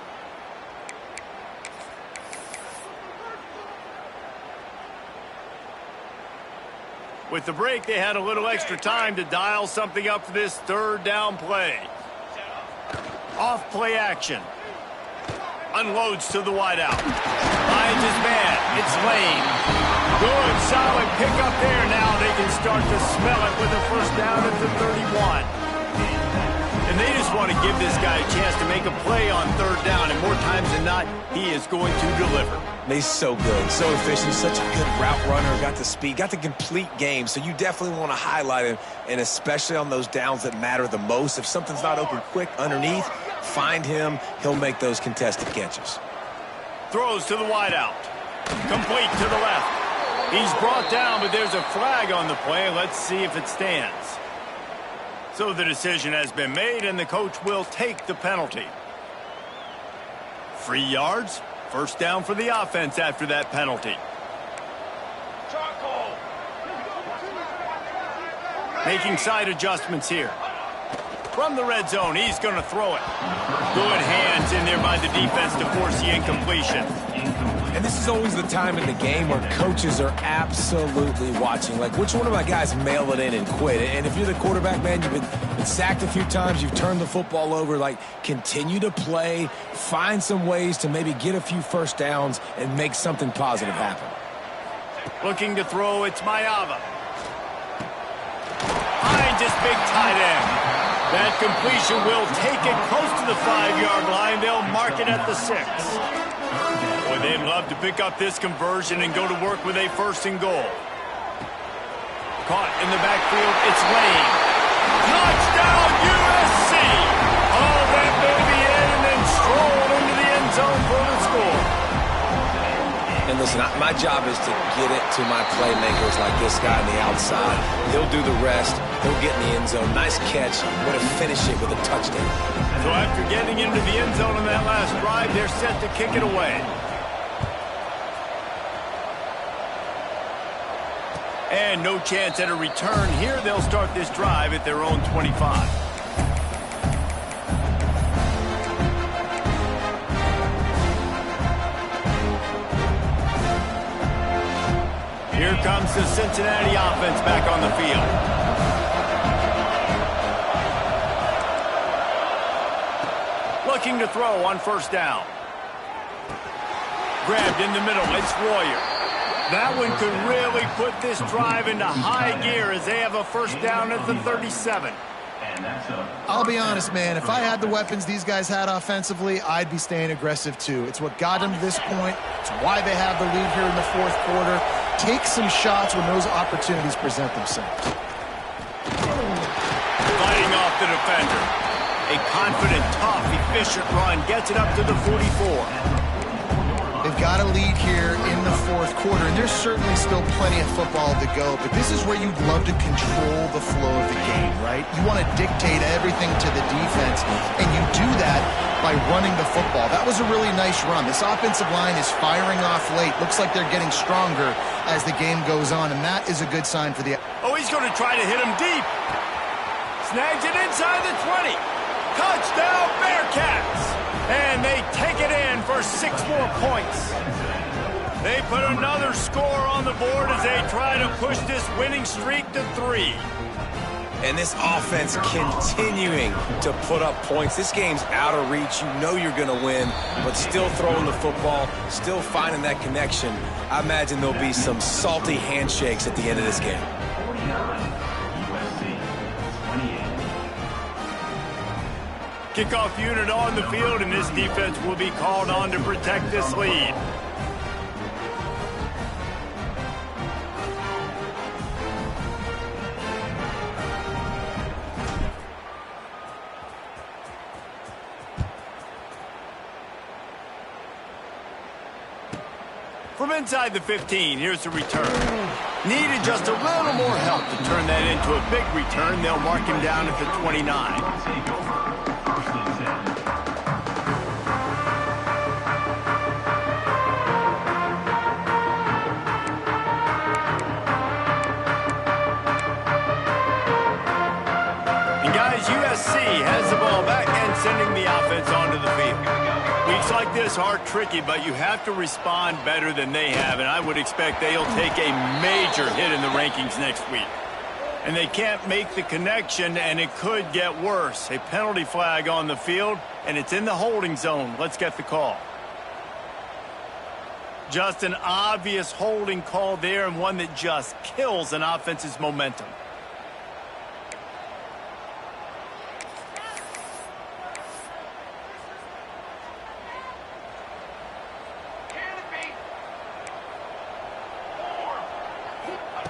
With the break, they had a little extra time to dial something up for this third down play. Off play action. Unloads to the wideout. Finds his man. It's Lane. Good, solid pickup there. Now they can start to smell it with a first down at the 31. And they just want to give this guy a chance to make a play on third down. And more times than not, he is going to deliver. He's so good, so efficient, such a good route runner, got the speed, got the complete game. So you definitely want to highlight him, and especially on those downs that matter the most. If something's not open quick underneath, find him. He'll make those contested catches. Throws to the wideout. Complete to the left. He's brought down, but there's a flag on the play. Let's see if it stands. So the decision has been made, and the coach will take the penalty. 3 yards. First down for the offense after that penalty. Making side adjustments here. From the red zone, he's going to throw it. Good hands in there by the defense to force the incompletion. And this is always the time in the game where coaches are absolutely watching. Like, which one of my guys mail it in and quit? And if you're the quarterback, man, you've been sacked a few times, you've turned the football over, like, continue to play, find some ways to maybe get a few first downs and make something positive happen. Looking to throw, it's Mayava. Finds his big tight end. That completion will take it close to the 5-yard line. They'll mark it at the 6. Boy, they'd love to pick up this conversion and go to work with a 1st and goal. Caught in the backfield, it's Lane. Touchdown, USC! All that baby in and then strolled into the end zone for the score. And listen, my job is to get it to my playmakers like this guy on the outside. He'll do the rest. He'll get in the end zone. Nice catch. Way to finish it with a touchdown. So after getting into the end zone on that last drive, they're set to kick it away. And no chance at a return here. They'll start this drive at their own 25. comes the Cincinnati offense back on the field. Looking to throw on first down. Grabbed in the middle. It's Royer. That one could really put this drive into high gear as they have a first down at the 37. I'll be honest, man. If I had the weapons these guys had offensively, I'd be staying aggressive too. It's what got them to this point. It's why they have the lead here in the fourth quarter. Take some shots when those opportunities present themselves. Fighting off the defender. A confident, tough, efficient run gets it up to the 44. They've got a lead here in the fourth quarter, and there's certainly still plenty of football to go, but this is where you'd love to control the flow of the game, right? You want to dictate everything to the defense, and you do that by running the football. That was a really nice run. This offensive line is firing off late. Looks like they're getting stronger as the game goes on, and that is a good sign for the... Oh, he's going to try to hit him deep. Snags it inside the 20. Touchdown, Bearcats! And they take it in for 6 more points. They put another score on the board as they try to push this winning streak to 3. And this offense continuing to put up points. This game's out of reach. You know you're going to win, but still throwing the football, still finding that connection. I imagine there'll be some salty handshakes at the end of this game. Kickoff unit on the field, and this defense will be called on to protect this lead. From inside the 15, here's the return. Needed just a little more help to turn that into a big return. They'll mark him down at the 29. USC has the ball back and sending the offense onto the field. Weeks like this are tricky, but you have to respond better than they have, and I would expect they'll take a major hit in the rankings next week. And they can't make the connection, and it could get worse. A penalty flag on the field, and it's in the holding zone. Let's get the call. Just an obvious holding call there, and one that just kills an offense's momentum.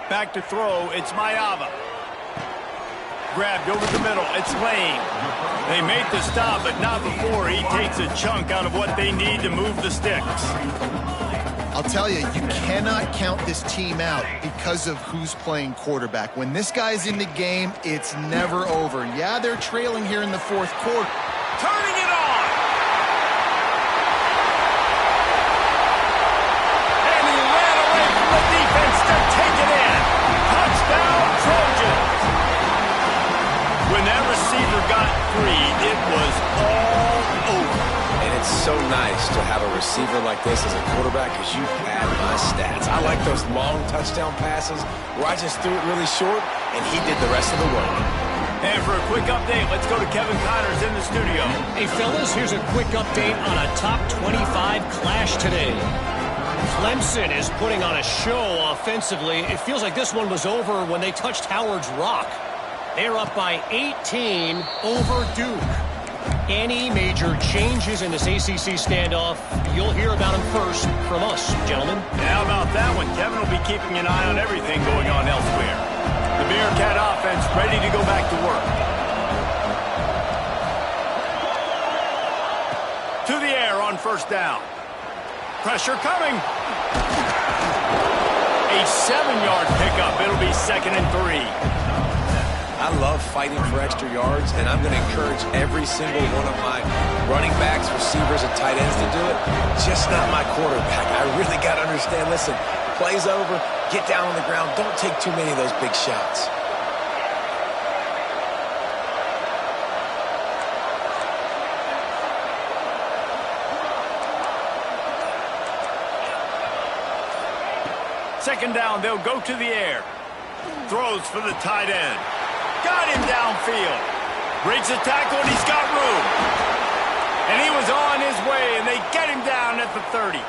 Back to throw, it's Mayava. Grabbed over the middle, it's Lane. They make the stop, but not before he takes a chunk out of what they need to move the sticks. I'll tell you, you cannot count this team out because of who's playing quarterback. When this guy's in the game, it's never over. Yeah, they're trailing here in the fourth quarter. Turning it on! And he ran away from the defense to take it in. Touchdown, Trojans! When that receiver got free, it was all over. And it's so nice to have a receiver like this as a quarterback because you have my stats. I like those long touchdown passes where I just threw it really short and he did the rest of the work. And for a quick update, let's go to Kevin Connors in the studio. Hey, fellas, here's a quick update on a top 25 clash today. Clemson is putting on a show offensively. It feels like this one was over when they touched Howard's Rock. They're up by 18 over Duke. Any major changes in this ACC standoff, you'll hear about them first from us, gentlemen. And how about that one? Kevin will be keeping an eye on everything going on elsewhere. The Bearcat offense ready to go back to work. To the air on first down. Pressure coming. A 7-yard pickup. It'll be 2nd and 3. I love fighting for extra yards, and I'm going to encourage every single one of my running backs, receivers, and tight ends to do it. Just not my quarterback. I really got to understand, listen, play's over, get down on the ground, don't take too many of those big shots. second down, they'll go to the air. Throws for the tight end. Got him downfield. Breaks a tackle, and he's got room. And he was on his way, and they get him down at the 30.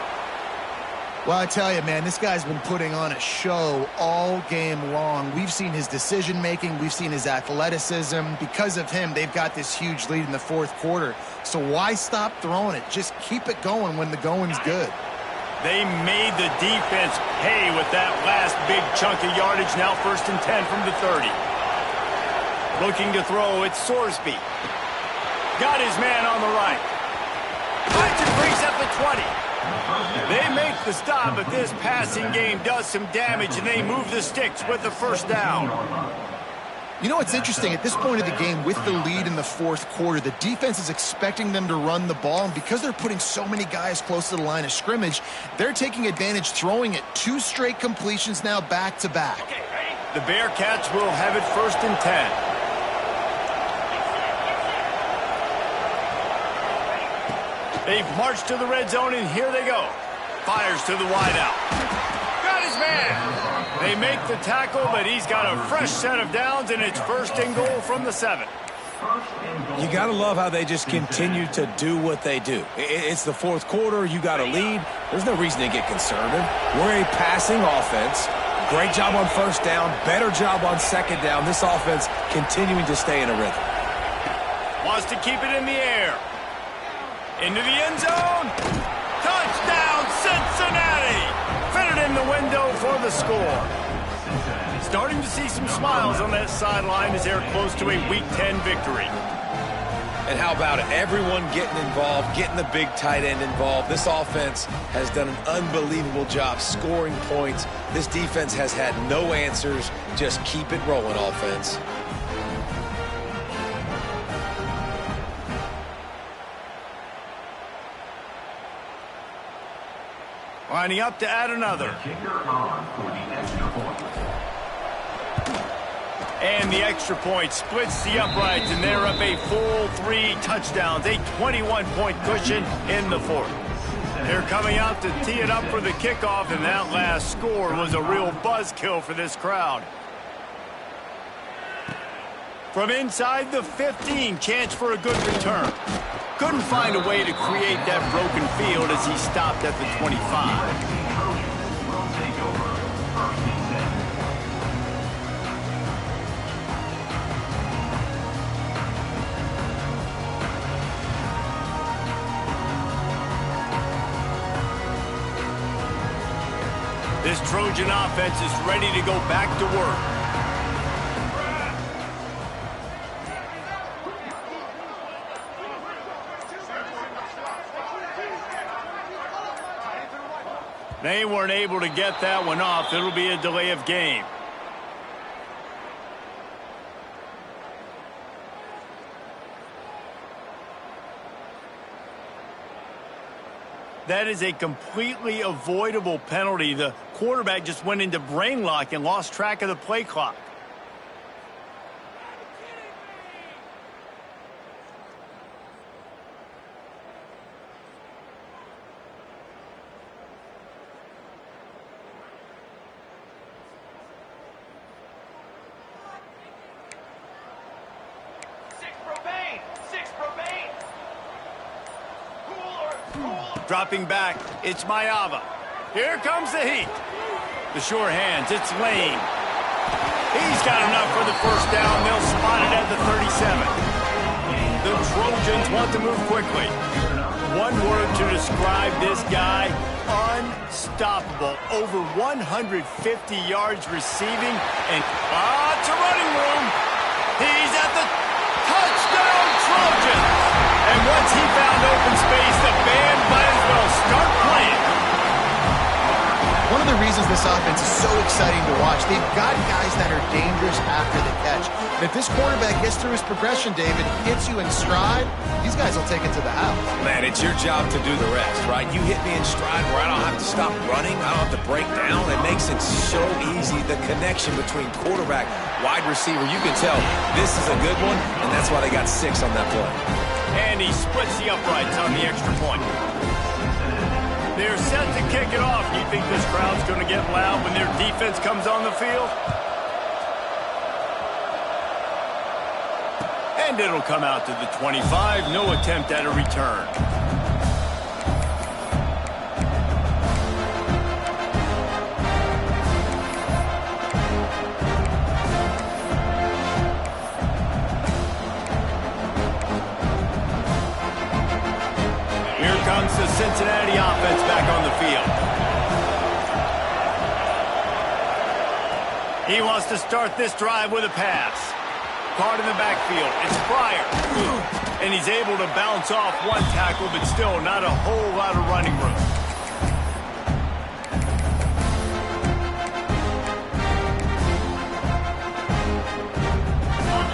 Well, I tell you, man, this guy's been putting on a show all game long. We've seen his decision-making. We've seen his athleticism. Because of him, they've got this huge lead in the fourth quarter. So why stop throwing it? Just keep it going when the going's good. They made the defense pay with that last big chunk of yardage. Now 1st and 10 from the 30. Looking to throw, it's Sorsby. Got his man on the right. Finds and breaks at the 20. They make the stop, but this passing game does some damage, and they move the sticks with the first down. You know what's interesting? At this point of the game, with the lead in the fourth quarter, the defense is expecting them to run the ball, and because they're putting so many guys close to the line of scrimmage, they're taking advantage, throwing it 2 straight completions now back-to-back. The Bearcats will have it 1st and 10. They've marched to the red zone, and here they go. Fires to the wideout. Got his man. They make the tackle, but he's got a fresh set of downs, and it's 1st and goal from the 7. You got to love how they just continue to do what they do. It's the fourth quarter. You got a lead. There's no reason to get concerned. We're a passing offense. Great job on 1st down. Better job on 2nd down. This offense continuing to stay in a rhythm. Wants to keep it in the air. Into the end zone. Touchdown, Cincinnati. Fitted in the window for the score. Starting to see some smiles on that sideline as they're close to a Week 10 victory. And how about it? Everyone getting involved, getting the big tight end involved. This offense has done an unbelievable job scoring points. This defense has had no answers. Just keep it rolling, offense. Lining up to add another. And the extra point splits the uprights, and they're up a full 3 touchdowns, a 21-point cushion in the fourth. They're coming out to tee it up for the kickoff, and that last score was a real buzzkill for this crowd. From inside the 15, chance for a good return. Couldn't find a way to create that broken field as he stopped at the 25. This Trojan offense is ready to go back to work. They weren't able to get that one off. It'll be a delay of game. That is a completely avoidable penalty. The quarterback just went into brain lock and lost track of the play clock. Dropping back, it's Mayava. Here comes the heat. The sure hands, it's Lane. He's got enough for the first down. They'll spot it at the 37. The Trojans want to move quickly. One word to describe this guy, unstoppable. Over 150 yards receiving, and it's a running room. He's at the touchdown, Trojans. And once he found open space, the band might as well start playing. One of the reasons this offense is so exciting to watch, they've got guys that are dangerous after the catch. And if this quarterback gets through his progression, David, hits you in stride, these guys will take it to the house. Man, it's your job to do the rest, right? You hit me in stride where I don't have to stop running. I don't have to break down. It makes it so easy. The connection between quarterback, wide receiver, you can tell this is a good one, and that's why they got 6 on that play. And he splits the uprights on the extra point. They're set to kick it off. You think this crowd's going to get loud when their defense comes on the field? And it'll come out to the 25. No attempt at a return. Here comes the Cincinnati offense back on the field. He wants to start this drive with a pass. Caught in the backfield. It's Fryer. And he's able to bounce off one tackle, but still not a whole lot of running room.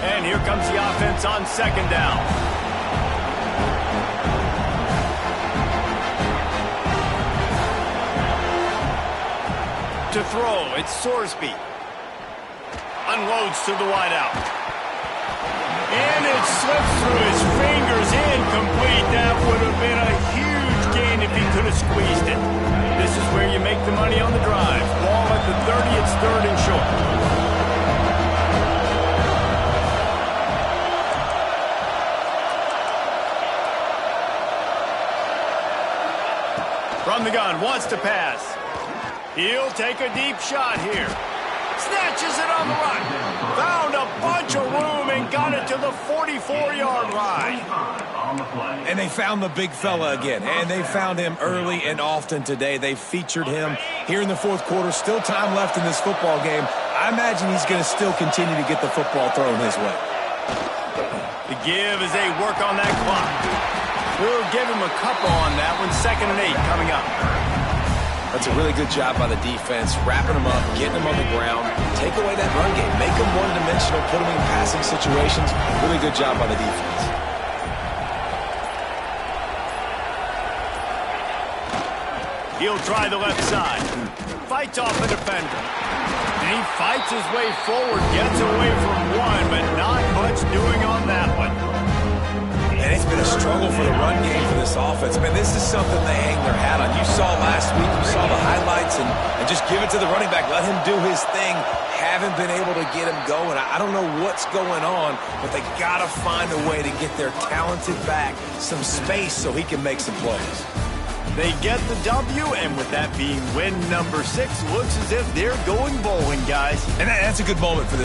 And here comes the offense on second down. To throw, it's Sorsby. Unloads to the wideout. And it slips through his fingers, incomplete. That would have been a huge gain if he could have squeezed it. This is where you make the money on the drive. Ball at the 30, it's 3rd and short. From the gun, wants to pass. He'll take a deep shot here. Snatches it on the run. Found a bunch of room and got it to the 44-yard line. And they found the big fella again. And they found him early and often today. They featured him here in the 4th quarter. Still time left in this football game. I imagine he's going to still continue to get the football thrown his way. The give as they work on that clock. We'll give him a couple on that one. 2nd and 8 coming up. That's a really good job by the defense, wrapping them up, getting them on the ground, take away that run game, make them one-dimensional, put them in passing situations. Really good job by the defense. He'll try the left side. Fights off a defender. And he fights his way forward, gets away from one, but not much doing on that one. And it's been a struggle for the run game for this offense. Man, this is something they hang their hat on. You saw last week, you saw the highlights, and just give it to the running back. Let him do his thing. Haven't been able to get him going. I don't know what's going on, but they got to find a way to get their talented back some space so he can make some plays. They get the W, and with that being win number 6, looks as if they're going bowling, guys. And that's a good moment for this.